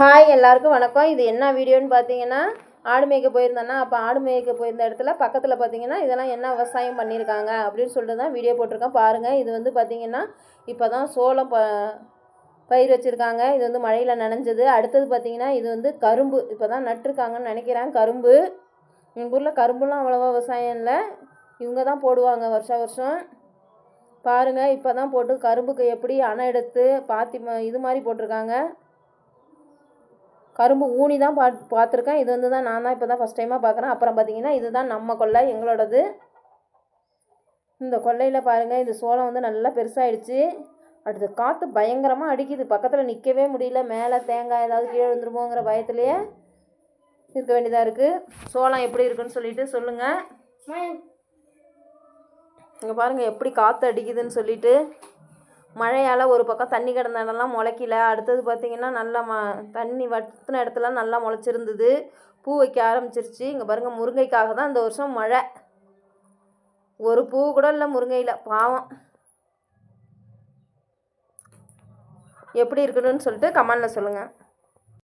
Hi எல்லாருக்கும் வணக்கம். இது என்ன வீடியோன்னு பார்த்தீங்கன்னா, ஆடு மேய்க்க போயிருந்தேன்னா அப்போ ஆடு மேய்க்க போயிருந்த இடத்துல பக்கத்தில் பார்த்தீங்கன்னா இதெல்லாம் என்ன விவசாயம் பண்ணியிருக்காங்க அப்படின்னு சொல்லிட்டு தான் வீடியோ போட்டிருக்கேன் பாருங்கள். இது வந்து பார்த்தீங்கன்னா இப்போ தான் சோளம் பயிர் வச்சுருக்காங்க. இது வந்து மழையில் நனைஞ்சது. அடுத்தது பார்த்தீங்கன்னா இது வந்து கரும்பு இப்போ தான் நட்டுருக்காங்கன்னு நினைக்கிறேன். கரும்பு எங்கள் ஊரில் கரும்புலாம் அவ்வளோவா விவசாயம் இல்லை, இவங்க தான் போடுவாங்க வருஷம் பாருங்கள். இப்போ தான் போட்டு கரும்புக்கு எப்படி அணை எடுத்து பாத்தி இது மாதிரி போட்டிருக்காங்க. கரும்பு ஊனி தான் பார்த்துருக்கேன். இது வந்து தான் நான் தான் இப்போ தான் ஃபஸ்ட் டைமாக பார்க்குறேன். அப்புறம் பார்த்தீங்கன்னா இதுதான் நம்ம கொல்லை, எங்களோடது. இந்த கொல்லையில் பாருங்கள், இது சோளம் வந்து நல்லா பெருசாகிடுச்சு. அடுத்து காற்று பயங்கரமாக அடிக்குது, பக்கத்தில் நிற்கவே முடியல. மேலே தேங்காய் ஏதாவது கீழே விழுந்துருமோங்கிற பயத்துலேயே இருக்க வேண்டியதாக இருக்குது. சோளம் எப்படி இருக்குன்னு சொல்லிட்டு சொல்லுங்கள். இங்கே பாருங்கள் எப்படி காற்று அடிக்குதுன்னு சொல்லிட்டு. மழையால் ஒரு பக்கம் தண்ணி கிடந்த இடம்லாம் முளைக்கல. அடுத்தது பார்த்திங்கன்னா நல்லா தண்ணி வற்றின இடத்துல நல்லா முளைச்சிருந்தது, பூ வைக்க ஆரம்பிச்சிருச்சு. இங்கே பாருங்கள், முருங்கைக்காக தான் இந்த வருஷம் மழை. ஒரு பூ கூட இல்லை முருங்கையில், பாவம். எப்படி இருக்குதுன்னு சொல்லிட்டு கமெண்டில் சொல்லுங்கள்.